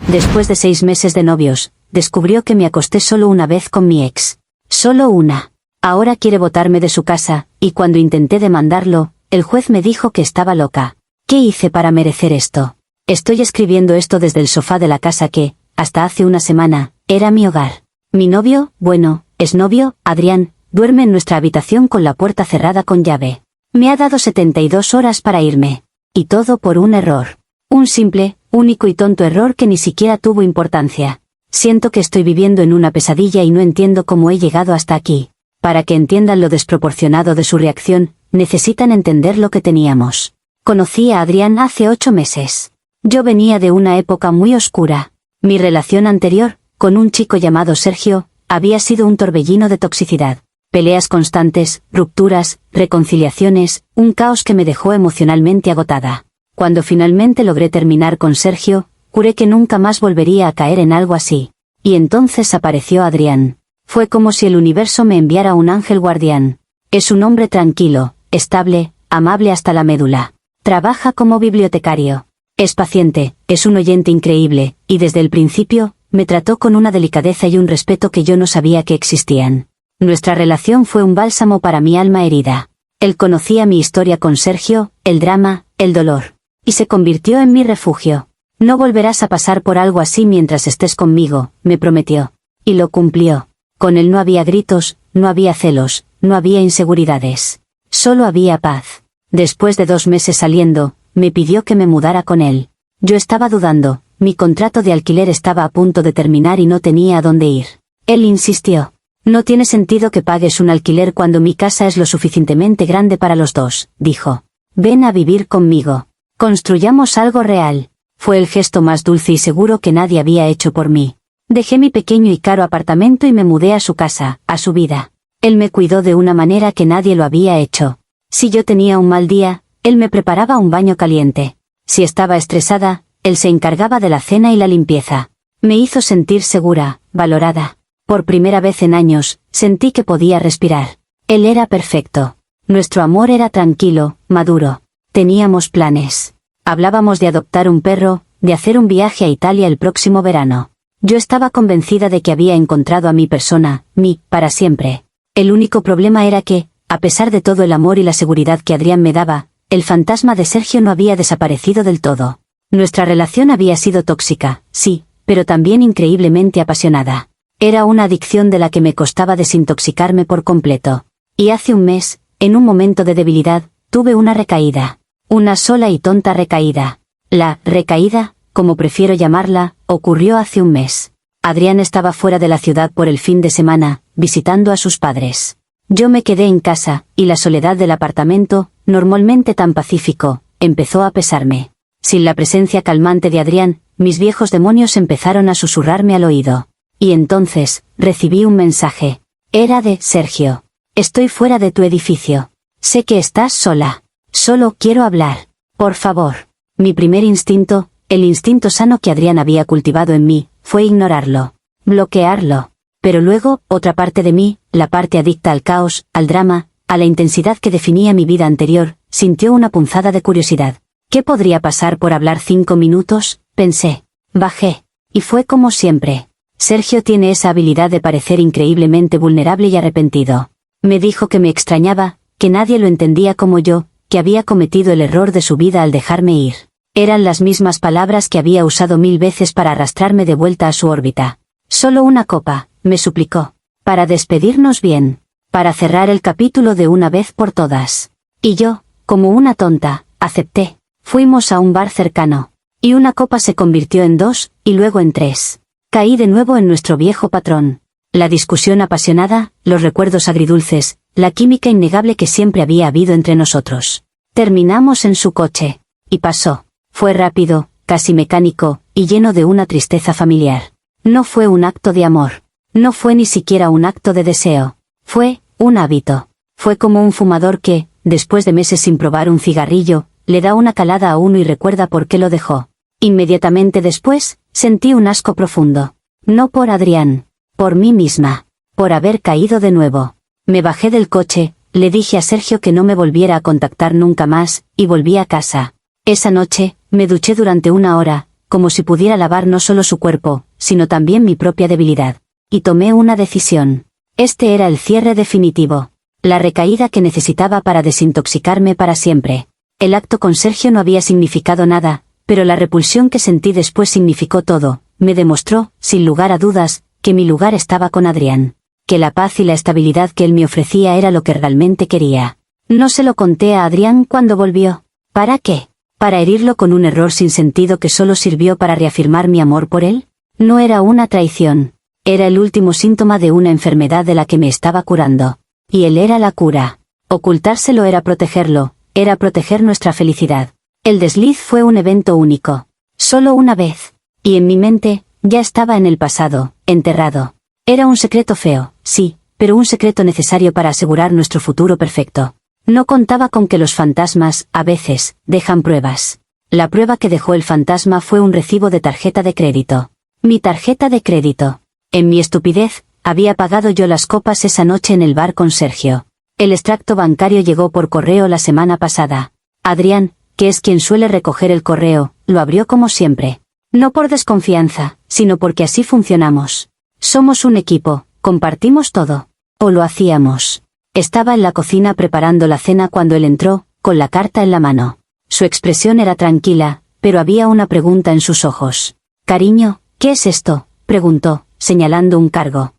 Después de 6 meses de novios, descubrió que me acosté solo una vez con mi ex. Solo una. Ahora quiere botarme de su casa, y cuando intenté demandarlo, el juez me dijo que estaba loca. ¿Qué hice para merecer esto? Estoy escribiendo esto desde el sofá de la casa que, hasta hace una semana, era mi hogar. Mi novio, bueno, exnovio, Adrián, duerme en nuestra habitación con la puerta cerrada con llave. Me ha dado 72 horas para irme. Y todo por un error. Un simple, único y tonto error que ni siquiera tuvo importancia. Siento que estoy viviendo en una pesadilla y no entiendo cómo he llegado hasta aquí. Para que entiendan lo desproporcionado de su reacción, necesitan entender lo que teníamos. Conocí a Adrián hace 8 meses. Yo venía de una época muy oscura. Mi relación anterior, con un chico llamado Sergio, había sido un torbellino de toxicidad. Peleas constantes, rupturas, reconciliaciones, un caos que me dejó emocionalmente agotada. Cuando finalmente logré terminar con Sergio, juré que nunca más volvería a caer en algo así. Y entonces apareció Adrián. Fue como si el universo me enviara un ángel guardián. Es un hombre tranquilo, estable, amable hasta la médula. Trabaja como bibliotecario. Es paciente, es un oyente increíble, y desde el principio, me trató con una delicadeza y un respeto que yo no sabía que existían. Nuestra relación fue un bálsamo para mi alma herida. Él conocía mi historia con Sergio, el drama, el dolor. Y se convirtió en mi refugio. No volverás a pasar por algo así mientras estés conmigo, me prometió. Y lo cumplió. Con él no había gritos, no había celos, no había inseguridades. Solo había paz. Después de 2 meses saliendo, me pidió que me mudara con él. Yo estaba dudando, mi contrato de alquiler estaba a punto de terminar y no tenía a dónde ir. Él insistió. No tiene sentido que pagues un alquiler cuando mi casa es lo suficientemente grande para los dos, dijo. Ven a vivir conmigo. Construyamos algo real. Fue el gesto más dulce y seguro que nadie había hecho por mí. Dejé mi pequeño y caro apartamento y me mudé a su casa, a su vida. Él me cuidó de una manera que nadie lo había hecho. Si yo tenía un mal día, él me preparaba un baño caliente. Si estaba estresada, él se encargaba de la cena y la limpieza. Me hizo sentir segura, valorada. Por primera vez en años, sentí que podía respirar. Él era perfecto. Nuestro amor era tranquilo, maduro. Teníamos planes. Hablábamos de adoptar un perro, de hacer un viaje a Italia el próximo verano. Yo estaba convencida de que había encontrado a mi persona, para siempre. El único problema era que, a pesar de todo el amor y la seguridad que Adrián me daba, el fantasma de Sergio no había desaparecido del todo. Nuestra relación había sido tóxica, sí, pero también increíblemente apasionada. Era una adicción de la que me costaba desintoxicarme por completo. Y hace un mes, en un momento de debilidad, tuve una recaída. Una sola y tonta recaída. La recaída, como prefiero llamarla, ocurrió hace un mes. Adrián estaba fuera de la ciudad por el fin de semana, visitando a sus padres. Yo me quedé en casa, y la soledad del apartamento, normalmente tan pacífico, empezó a pesarme. Sin la presencia calmante de Adrián, mis viejos demonios empezaron a susurrarme al oído. Y entonces, recibí un mensaje. Era de Sergio. Estoy fuera de tu edificio. Sé que estás sola. Solo quiero hablar. Por favor. Mi primer instinto, el instinto sano que Adrián había cultivado en mí, fue ignorarlo. Bloquearlo. Pero luego, otra parte de mí, la parte adicta al caos, al drama, a la intensidad que definía mi vida anterior, sintió una punzada de curiosidad. ¿Qué podría pasar por hablar 5 minutos? Pensé. Bajé. Y fue como siempre. Sergio tiene esa habilidad de parecer increíblemente vulnerable y arrepentido. Me dijo que me extrañaba, que nadie lo entendía como yo, que había cometido el error de su vida al dejarme ir. Eran las mismas palabras que había usado 1000 veces para arrastrarme de vuelta a su órbita. Solo una copa, me suplicó. Para despedirnos bien. Para cerrar el capítulo de una vez por todas. Y yo, como una tonta, acepté. Fuimos a un bar cercano. Y una copa se convirtió en 2, y luego en 3. Caí de nuevo en nuestro viejo patrón. La discusión apasionada, los recuerdos agridulces, la química innegable que siempre había habido entre nosotros. Terminamos en su coche. Y pasó. Fue rápido, casi mecánico, y lleno de una tristeza familiar. No fue un acto de amor. No fue ni siquiera un acto de deseo. Fue un hábito. Fue como un fumador que, después de meses sin probar un cigarrillo, le da una calada a uno y recuerda por qué lo dejó. Inmediatamente después, sentí un asco profundo. No por Adrián. Por mí misma. Por haber caído de nuevo. Me bajé del coche, le dije a Sergio que no me volviera a contactar nunca más, y volví a casa. Esa noche, me duché durante 1 hora, como si pudiera lavar no solo su cuerpo, sino también mi propia debilidad. Y tomé una decisión. Este era el cierre definitivo. La recaída que necesitaba para desintoxicarme para siempre. El acto con Sergio no había significado nada, pero la repulsión que sentí después significó todo. Me demostró, sin lugar a dudas, que mi lugar estaba con Adrián. Que la paz y la estabilidad que él me ofrecía era lo que realmente quería. No se lo conté a Adrián cuando volvió. ¿Para qué? ¿Para herirlo con un error sin sentido que solo sirvió para reafirmar mi amor por él? No era una traición. Era el último síntoma de una enfermedad de la que me estaba curando. Y él era la cura. Ocultárselo era proteger nuestra felicidad. El desliz fue un evento único. Solo una vez. Y en mi mente, ya estaba en el pasado, enterrado. Era un secreto feo, sí, pero un secreto necesario para asegurar nuestro futuro perfecto. No contaba con que los fantasmas, a veces, dejan pruebas. La prueba que dejó el fantasma fue un recibo de tarjeta de crédito. Mi tarjeta de crédito. En mi estupidez, había pagado yo las copas esa noche en el bar con Sergio. El extracto bancario llegó por correo la semana pasada. Adrián, que es quien suele recoger el correo, lo abrió como siempre. No por desconfianza, sino porque así funcionamos. Somos un equipo, compartimos todo. O lo hacíamos. Estaba en la cocina preparando la cena cuando él entró, con la carta en la mano. Su expresión era tranquila, pero había una pregunta en sus ojos. «Cariño, ¿qué es esto?», preguntó, señalando un cargo.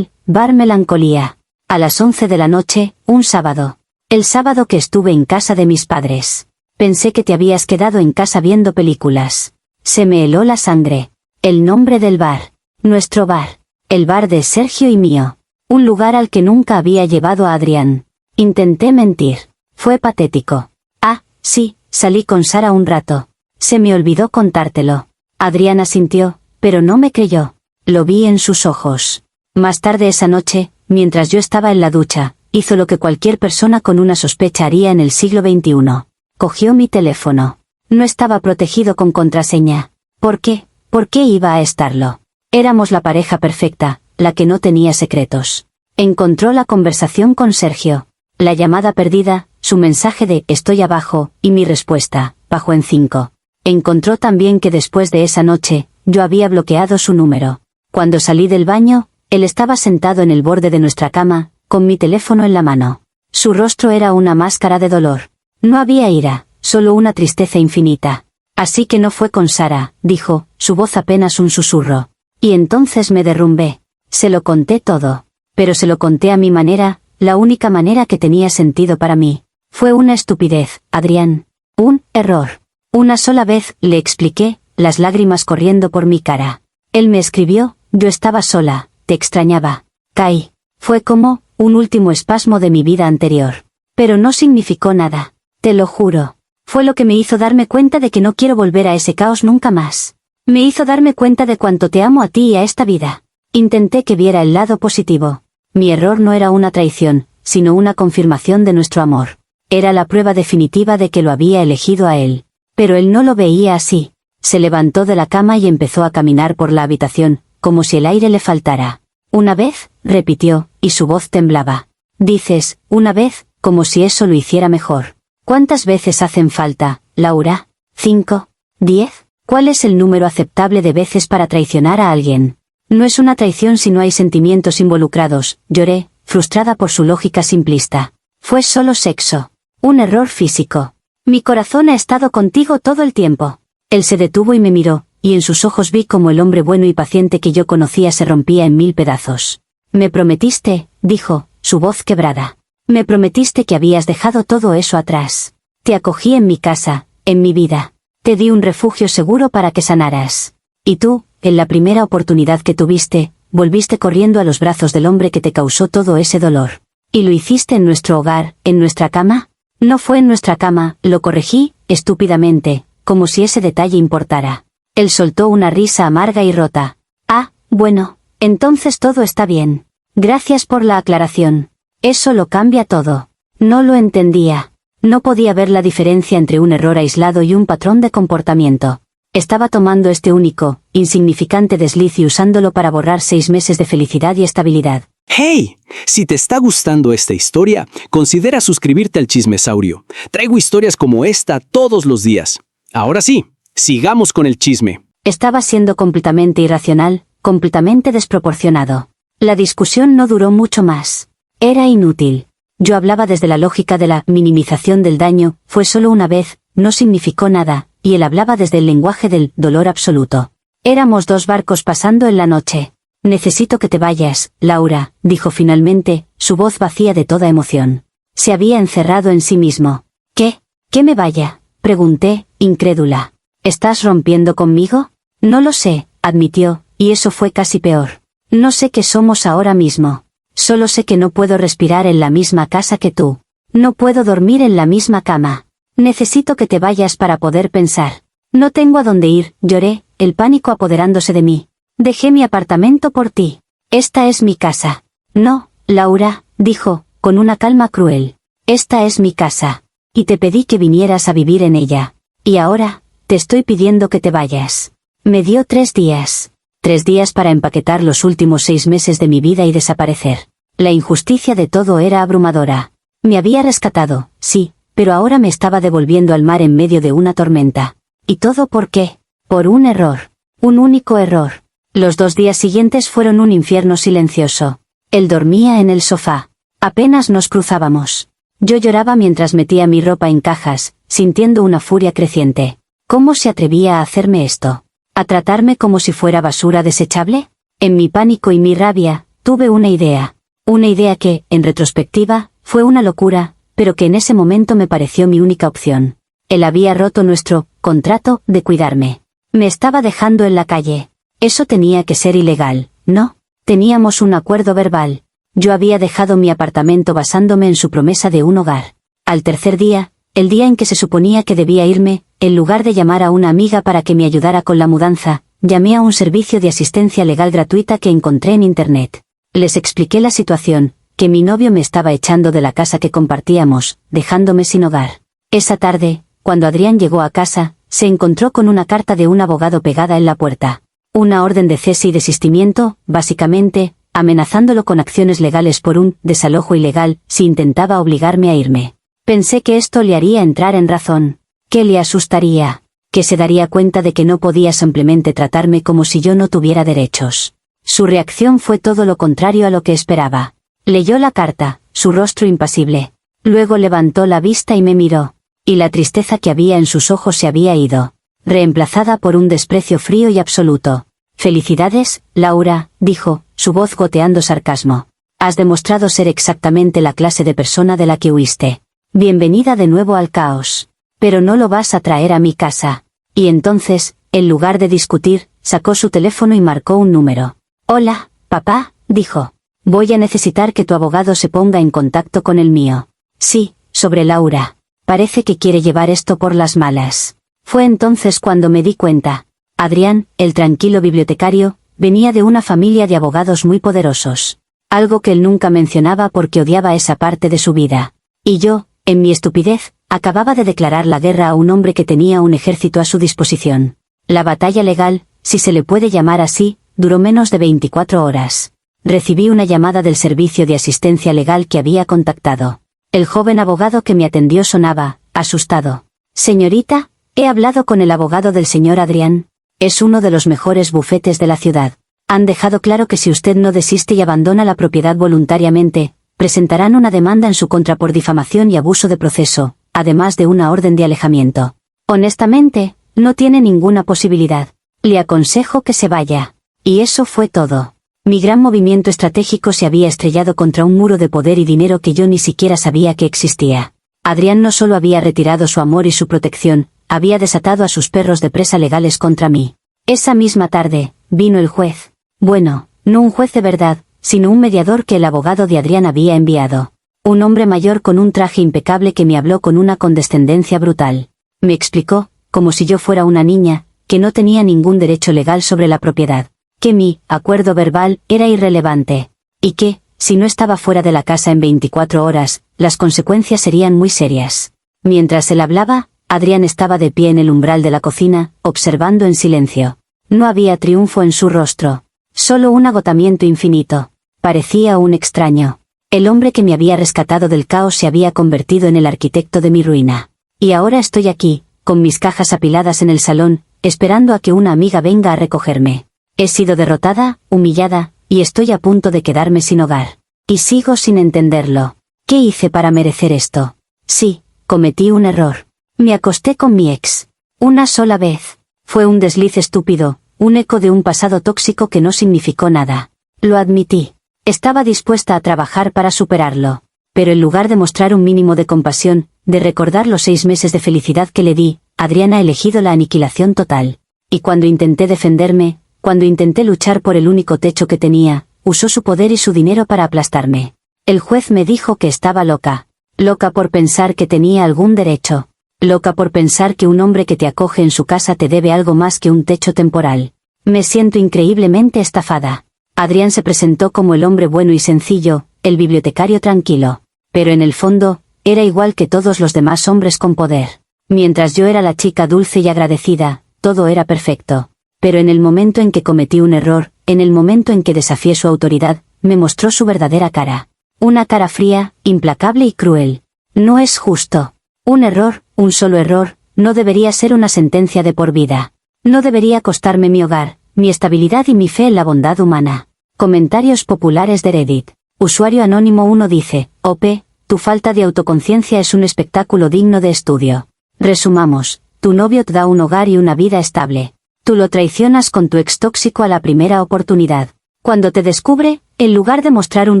Bar Melancolía. A las 11 de la noche, un sábado. El sábado que estuve en casa de mis padres. Pensé que te habías quedado en casa viendo películas. Se me heló la sangre. El nombre del bar. Nuestro bar. El bar de Sergio y mío. Un lugar al que nunca había llevado a Adrián. Intenté mentir. Fue patético. Ah, sí, salí con Sara un rato. Se me olvidó contártelo. Adrián asintió, pero no me creyó. Lo vi en sus ojos. Más tarde esa noche, mientras yo estaba en la ducha, hizo lo que cualquier persona con una sospecha haría en el siglo XXI. Cogió mi teléfono. No estaba protegido con contraseña. ¿Por qué? ¿Por qué iba a estarlo? Éramos la pareja perfecta, la que no tenía secretos. Encontró la conversación con Sergio. La llamada perdida, su mensaje de «estoy abajo», y mi respuesta, «bajo en 5». Encontró también que después de esa noche, yo había bloqueado su número. Cuando salí del baño, él estaba sentado en el borde de nuestra cama, con mi teléfono en la mano. Su rostro era una máscara de dolor. No había ira, solo una tristeza infinita. Así que no fue con Sara, dijo, su voz apenas un susurro. Y entonces me derrumbé. Se lo conté todo. Pero se lo conté a mi manera, la única manera que tenía sentido para mí. Fue una estupidez, Adrián. Un error. Una sola vez, le expliqué, las lágrimas corriendo por mi cara. Él me escribió, yo estaba sola. Te extrañaba. Caí. Fue como un último espasmo de mi vida anterior. Pero no significó nada. Te lo juro. Fue lo que me hizo darme cuenta de que no quiero volver a ese caos nunca más. Me hizo darme cuenta de cuánto te amo a ti y a esta vida. Intenté que viera el lado positivo. Mi error no era una traición, sino una confirmación de nuestro amor. Era la prueba definitiva de que lo había elegido a él. Pero él no lo veía así. Se levantó de la cama y empezó a caminar por la habitación, como si el aire le faltara. «Una vez», repitió, y su voz temblaba. «Dices, una vez, como si eso lo hiciera mejor. ¿Cuántas veces hacen falta, Laura? ¿5? ¿10? ¿Cuál es el número aceptable de veces para traicionar a alguien? No es una traición si no hay sentimientos involucrados», lloré, frustrada por su lógica simplista. «Fue solo sexo. Un error físico. Mi corazón ha estado contigo todo el tiempo». Él se detuvo y me miró, y en sus ojos vi como el hombre bueno y paciente que yo conocía se rompía en 1000 pedazos. «Me prometiste», dijo, su voz quebrada. «Me prometiste que habías dejado todo eso atrás. Te acogí en mi casa, en mi vida. Te di un refugio seguro para que sanaras. Y tú, en la primera oportunidad que tuviste, volviste corriendo a los brazos del hombre que te causó todo ese dolor. ¿Y lo hiciste en nuestro hogar, en nuestra cama?» «No fue en nuestra cama», lo corregí, estúpidamente, como si ese detalle importara. Él soltó una risa amarga y rota. «Ah, bueno, entonces todo está bien. Gracias por la aclaración. Eso lo cambia todo». No lo entendía. No podía ver la diferencia entre un error aislado y un patrón de comportamiento. Estaba tomando este único, insignificante desliz y usándolo para borrar 6 meses de felicidad y estabilidad. ¡Hey! Si te está gustando esta historia, considera suscribirte al Chismesaurio. Traigo historias como esta todos los días. Ahora sí, sigamos con el chisme. Estaba siendo completamente irracional, completamente desproporcionado. La discusión no duró mucho más. Era inútil. Yo hablaba desde la lógica de la minimización del daño, fue solo una vez, no significó nada, y él hablaba desde el lenguaje del dolor absoluto. Éramos dos barcos pasando en la noche. Necesito que te vayas, Laura, dijo finalmente, su voz vacía de toda emoción. Se había encerrado en sí mismo. ¿Qué? ¿Que me vaya? Pregunté, incrédula. ¿Estás rompiendo conmigo? No lo sé, admitió, y eso fue casi peor. No sé qué somos ahora mismo. Solo sé que no puedo respirar en la misma casa que tú. No puedo dormir en la misma cama. Necesito que te vayas para poder pensar. No tengo a dónde ir, lloré, el pánico apoderándose de mí. Dejé mi apartamento por ti. Esta es mi casa. No, Laura, dijo, con una calma cruel. Esta es mi casa. Y te pedí que vinieras a vivir en ella. Y ahora, te estoy pidiendo que te vayas. Me dio 3 días. 3 días para empaquetar los últimos 6 meses de mi vida y desaparecer. La injusticia de todo era abrumadora. Me había rescatado, sí, pero ahora me estaba devolviendo al mar en medio de una tormenta. ¿Y todo por qué? Por un error. Un único error. Los 2 días siguientes fueron un infierno silencioso. Él dormía en el sofá. Apenas nos cruzábamos. Yo lloraba mientras metía mi ropa en cajas, sintiendo una furia creciente. ¿Cómo se atrevía a hacerme esto? ¿A tratarme como si fuera basura desechable? En mi pánico y mi rabia, tuve una idea. Una idea que, en retrospectiva, fue una locura, pero que en ese momento me pareció mi única opción. Él había roto nuestro contrato de cuidarme. Me estaba dejando en la calle. Eso tenía que ser ilegal, ¿no? Teníamos un acuerdo verbal. Yo había dejado mi apartamento basándome en su promesa de un hogar. Al tercer día, el día en que se suponía que debía irme, en lugar de llamar a una amiga para que me ayudara con la mudanza, llamé a un servicio de asistencia legal gratuita que encontré en Internet. Les expliqué la situación, que mi novio me estaba echando de la casa que compartíamos, dejándome sin hogar. Esa tarde, cuando Adrián llegó a casa, se encontró con una carta de un abogado pegada en la puerta. Una orden de cese y desistimiento, básicamente, amenazándolo con acciones legales por un desalojo ilegal si intentaba obligarme a irme. Pensé que esto le haría entrar en razón. Que le asustaría. Que se daría cuenta de que no podía simplemente tratarme como si yo no tuviera derechos. Su reacción fue todo lo contrario a lo que esperaba. Leyó la carta, su rostro impasible. Luego levantó la vista y me miró. Y la tristeza que había en sus ojos se había ido, reemplazada por un desprecio frío y absoluto. «Felicidades, Laura», dijo, su voz goteando sarcasmo. «Has demostrado ser exactamente la clase de persona de la que huiste. Bienvenida de nuevo al caos. Pero no lo vas a traer a mi casa». Y entonces, en lugar de discutir, sacó su teléfono y marcó un número. «Hola, papá», dijo. «Voy a necesitar que tu abogado se ponga en contacto con el mío». «Sí, sobre Laura. Parece que quiere llevar esto por las malas». Fue entonces cuando me di cuenta. Adrián, el tranquilo bibliotecario, venía de una familia de abogados muy poderosos. Algo que él nunca mencionaba porque odiaba esa parte de su vida. Y yo, en mi estupidez, acababa de declarar la guerra a un hombre que tenía un ejército a su disposición. La batalla legal, si se le puede llamar así, duró menos de 24 horas. Recibí una llamada del servicio de asistencia legal que había contactado. El joven abogado que me atendió sonaba, asustado. «Señorita, he hablado con el abogado del señor Adrián. Es uno de los mejores bufetes de la ciudad. Han dejado claro que si usted no desiste y abandona la propiedad voluntariamente, presentarán una demanda en su contra por difamación y abuso de proceso, además de una orden de alejamiento. Honestamente, no tiene ninguna posibilidad. Le aconsejo que se vaya». Y eso fue todo. Mi gran movimiento estratégico se había estrellado contra un muro de poder y dinero que yo ni siquiera sabía que existía. Adrián no solo había retirado su amor y su protección, había desatado a sus perros de presa legales contra mí. Esa misma tarde, vino el juez. Bueno, no un juez de verdad, sino un mediador que el abogado de Adrián había enviado. Un hombre mayor con un traje impecable que me habló con una condescendencia brutal. Me explicó, como si yo fuera una niña, que no tenía ningún derecho legal sobre la propiedad, que mi acuerdo verbal era irrelevante, y que, si no estaba fuera de la casa en 24 horas, las consecuencias serían muy serias. Mientras él hablaba, Adrián estaba de pie en el umbral de la cocina, observando en silencio. No había triunfo en su rostro, solo un agotamiento infinito. Parecía un extraño. El hombre que me había rescatado del caos se había convertido en el arquitecto de mi ruina. Y ahora estoy aquí, con mis cajas apiladas en el salón, esperando a que una amiga venga a recogerme. He sido derrotada, humillada, y estoy a punto de quedarme sin hogar. Y sigo sin entenderlo. ¿Qué hice para merecer esto? Sí, cometí un error. Me acosté con mi ex. Una sola vez. Fue un desliz estúpido, un eco de un pasado tóxico que no significó nada. Lo admití. Estaba dispuesta a trabajar para superarlo. Pero en lugar de mostrar un mínimo de compasión, de recordar los 6 meses de felicidad que le di, Adrián ha elegido la aniquilación total. Y cuando intenté defenderme, cuando intenté luchar por el único techo que tenía, usó su poder y su dinero para aplastarme. El juez me dijo que estaba loca. Loca por pensar que tenía algún derecho. Loca por pensar que un hombre que te acoge en su casa te debe algo más que un techo temporal. Me siento increíblemente estafada. Adrián se presentó como el hombre bueno y sencillo, el bibliotecario tranquilo. Pero en el fondo, era igual que todos los demás hombres con poder. Mientras yo era la chica dulce y agradecida, todo era perfecto. Pero en el momento en que cometí un error, en el momento en que desafié su autoridad, me mostró su verdadera cara. Una cara fría, implacable y cruel. No es justo. Un error, un solo error, no debería ser una sentencia de por vida. No debería costarme mi hogar, mi estabilidad y mi fe en la bondad humana. Comentarios populares de Reddit. Usuario anónimo 1 dice, OP, tu falta de autoconciencia es un espectáculo digno de estudio. Resumamos, tu novio te da un hogar y una vida estable. Tú lo traicionas con tu ex tóxico a la primera oportunidad. Cuando te descubre, en lugar de mostrar un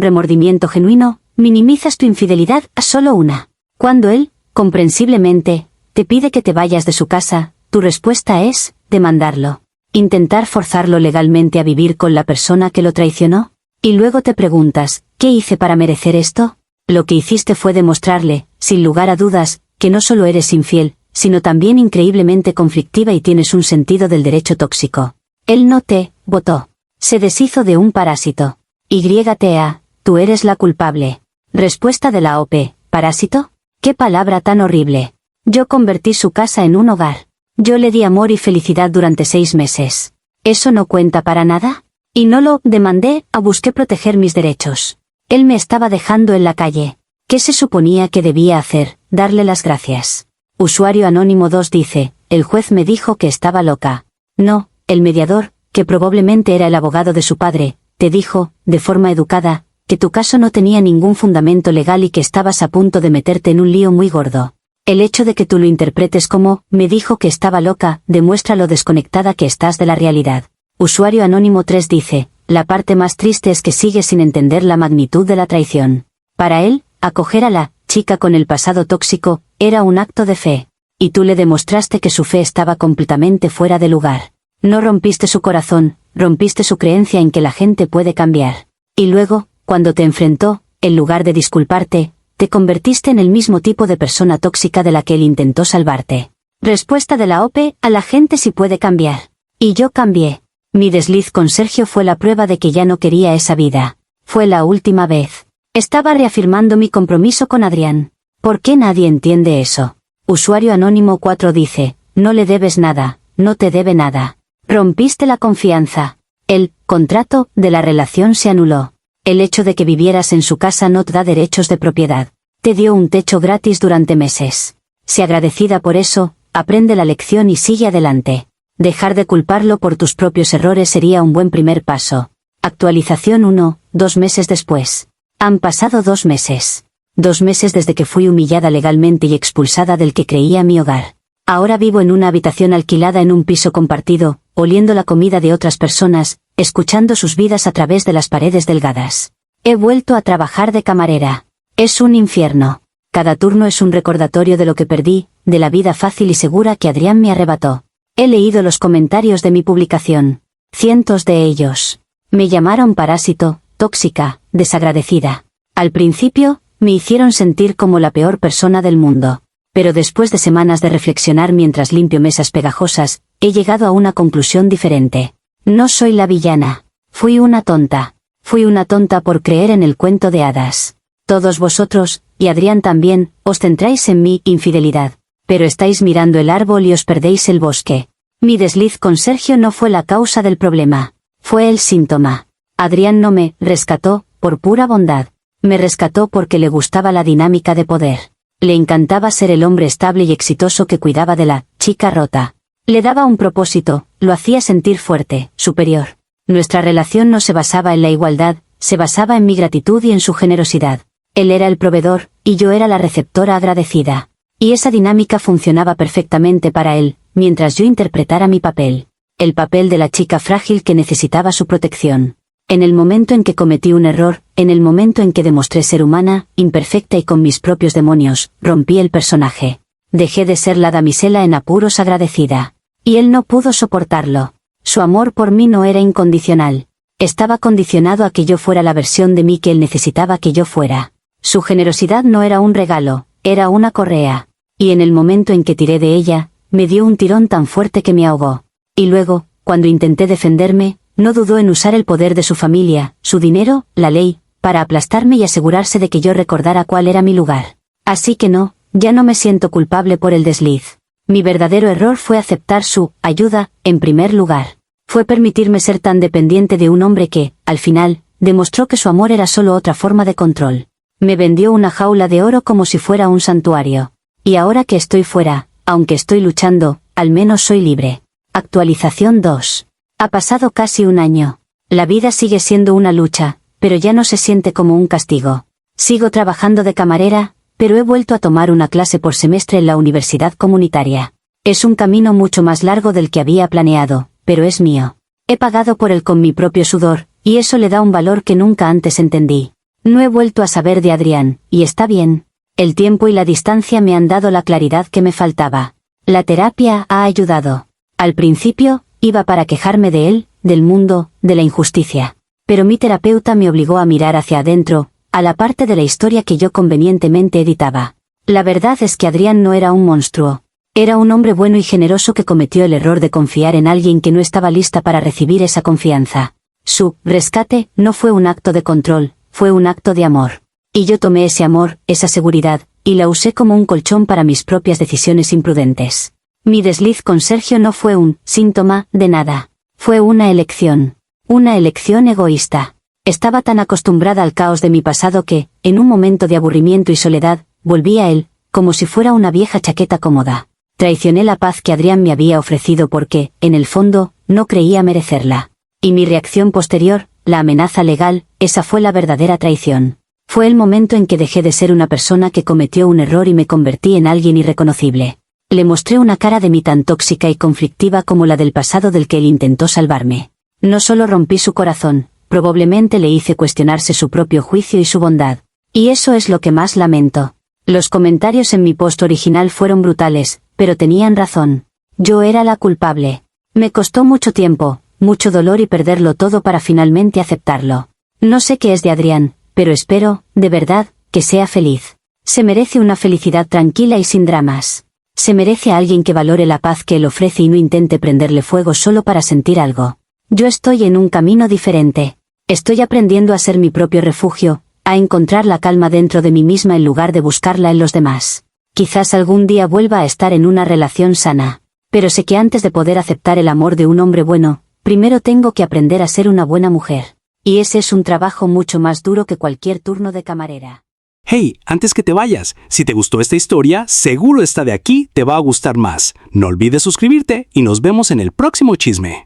remordimiento genuino, minimizas tu infidelidad a solo una. Cuando él, comprensiblemente, te pide que te vayas de su casa, tu respuesta es, demandarlo. Intentar forzarlo legalmente a vivir con la persona que lo traicionó. Y luego te preguntas, ¿qué hice para merecer esto? Lo que hiciste fue demostrarle, sin lugar a dudas, que no solo eres infiel, sino también increíblemente conflictiva y tienes un sentido del derecho tóxico. Él no te votó. Se deshizo de un parásito. YTA, tú eres la culpable. Respuesta de la OP, ¿parásito? ¡Qué palabra tan horrible! Yo convertí su casa en un hogar. Yo le di amor y felicidad durante 6 meses. ¿Eso no cuenta para nada? Y no lo demandé, busqué proteger mis derechos. Él me estaba dejando en la calle. ¿Qué se suponía que debía hacer? Darle las gracias. Usuario anónimo 2 dice, el juez me dijo que estaba loca. No, el mediador, que probablemente era el abogado de su padre, te dijo, de forma educada, que tu caso no tenía ningún fundamento legal y que estabas a punto de meterte en un lío muy gordo. El hecho de que tú lo interpretes como, me dijo que estaba loca, demuestra lo desconectada que estás de la realidad. Usuario anónimo 3 dice, la parte más triste es que sigues sin entender la magnitud de la traición. Para él, acoger a la chica con el pasado tóxico, era un acto de fe. Y tú le demostraste que su fe estaba completamente fuera de lugar. No rompiste su corazón, rompiste su creencia en que la gente puede cambiar. Y luego, cuando te enfrentó, en lugar de disculparte, te convertiste en el mismo tipo de persona tóxica de la que él intentó salvarte. Respuesta de la OP, a la gente sí puede cambiar. Y yo cambié. Mi desliz con Sergio fue la prueba de que ya no quería esa vida. Fue la última vez. Estaba reafirmando mi compromiso con Adrián. ¿Por qué nadie entiende eso? Usuario anónimo 4 dice, no le debes nada, no te debe nada. Rompiste la confianza. El contrato de la relación se anuló. El hecho de que vivieras en su casa no te da derechos de propiedad. Te dio un techo gratis durante meses. Sé agradecida por eso, aprende la lección y sigue adelante. Dejar de culparlo por tus propios errores sería un buen primer paso. Actualización 1, 2 meses después. Han pasado 2 meses. 2 meses desde que fui humillada legalmente y expulsada del que creía mi hogar. Ahora vivo en una habitación alquilada en un piso compartido, oliendo la comida de otras personas, escuchando sus vidas a través de las paredes delgadas. He vuelto a trabajar de camarera. Es un infierno. Cada turno es un recordatorio de lo que perdí, de la vida fácil y segura que Adrián me arrebató. He leído los comentarios de mi publicación. Cientos de ellos. Me llamaron parásito, tóxica, desagradecida. Al principio, me hicieron sentir como la peor persona del mundo. Pero después de semanas de reflexionar mientras limpio mesas pegajosas, he llegado a una conclusión diferente. No soy la villana. Fui una tonta. Fui una tonta por creer en el cuento de hadas. Todos vosotros, y Adrián también, os centráis en mi infidelidad. Pero estáis mirando el árbol y os perdéis el bosque. Mi desliz con Sergio no fue la causa del problema. Fue el síntoma. Adrián no me rescató por pura bondad. Me rescató porque le gustaba la dinámica de poder. Le encantaba ser el hombre estable y exitoso que cuidaba de la chica rota. Le daba un propósito, lo hacía sentir fuerte, superior. Nuestra relación no se basaba en la igualdad, se basaba en mi gratitud y en su generosidad. Él era el proveedor, y yo era la receptora agradecida. Y esa dinámica funcionaba perfectamente para él, mientras yo interpretara mi papel. El papel de la chica frágil que necesitaba su protección. En el momento en que cometí un error, en el momento en que demostré ser humana, imperfecta y con mis propios demonios, rompí el personaje. Dejé de ser la damisela en apuros agradecida. Y él no pudo soportarlo. Su amor por mí no era incondicional. Estaba condicionado a que yo fuera la versión de mí que él necesitaba que yo fuera. Su generosidad no era un regalo, era una correa. Y en el momento en que tiré de ella, me dio un tirón tan fuerte que me ahogó. Y luego, cuando intenté defenderme, no dudó en usar el poder de su familia, su dinero, la ley, para aplastarme y asegurarse de que yo recordara cuál era mi lugar. Así que no, ya no me siento culpable por el desliz. Mi verdadero error fue aceptar su ayuda, en primer lugar. Fue permitirme ser tan dependiente de un hombre que, al final, demostró que su amor era solo otra forma de control. Me vendió una jaula de oro como si fuera un santuario. Y ahora que estoy fuera, aunque estoy luchando, al menos soy libre. Actualización 2. Ha pasado casi un año. La vida sigue siendo una lucha, pero ya no se siente como un castigo. Sigo trabajando de camarera, pero he vuelto a tomar una clase por semestre en la universidad comunitaria. Es un camino mucho más largo del que había planeado, pero es mío. He pagado por él con mi propio sudor, y eso le da un valor que nunca antes entendí. No he vuelto a saber de Adrián, y está bien. El tiempo y la distancia me han dado la claridad que me faltaba. La terapia ha ayudado. Al principio, iba para quejarme de él, del mundo, de la injusticia. Pero mi terapeuta me obligó a mirar hacia adentro, a la parte de la historia que yo convenientemente editaba. La verdad es que Adrián no era un monstruo. Era un hombre bueno y generoso que cometió el error de confiar en alguien que no estaba lista para recibir esa confianza. Su rescate no fue un acto de control, fue un acto de amor. Y yo tomé ese amor, esa seguridad, y la usé como un colchón para mis propias decisiones imprudentes. Mi desliz con Sergio no fue un síntoma de nada. Fue una elección. Una elección egoísta. Estaba tan acostumbrada al caos de mi pasado que, en un momento de aburrimiento y soledad, volví a él, como si fuera una vieja chaqueta cómoda. Traicioné la paz que Adrián me había ofrecido porque, en el fondo, no creía merecerla. Y mi reacción posterior, la amenaza legal, esa fue la verdadera traición. Fue el momento en que dejé de ser una persona que cometió un error y me convertí en alguien irreconocible. Le mostré una cara de mí tan tóxica y conflictiva como la del pasado del que él intentó salvarme. No solo rompí su corazón, probablemente le hice cuestionarse su propio juicio y su bondad. Y eso es lo que más lamento. Los comentarios en mi post original fueron brutales, pero tenían razón. Yo era la culpable. Me costó mucho tiempo, mucho dolor y perderlo todo para finalmente aceptarlo. No sé qué es de Adrián, pero espero, de verdad, que sea feliz. Se merece una felicidad tranquila y sin dramas. Se merece a alguien que valore la paz que él ofrece y no intente prenderle fuego solo para sentir algo. Yo estoy en un camino diferente. Estoy aprendiendo a ser mi propio refugio, a encontrar la calma dentro de mí misma en lugar de buscarla en los demás. Quizás algún día vuelva a estar en una relación sana. Pero sé que antes de poder aceptar el amor de un hombre bueno, primero tengo que aprender a ser una buena mujer. Y ese es un trabajo mucho más duro que cualquier turno de camarera. Hey, antes que te vayas, si te gustó esta historia, seguro esta de aquí te va a gustar más. No olvides suscribirte y nos vemos en el próximo chisme.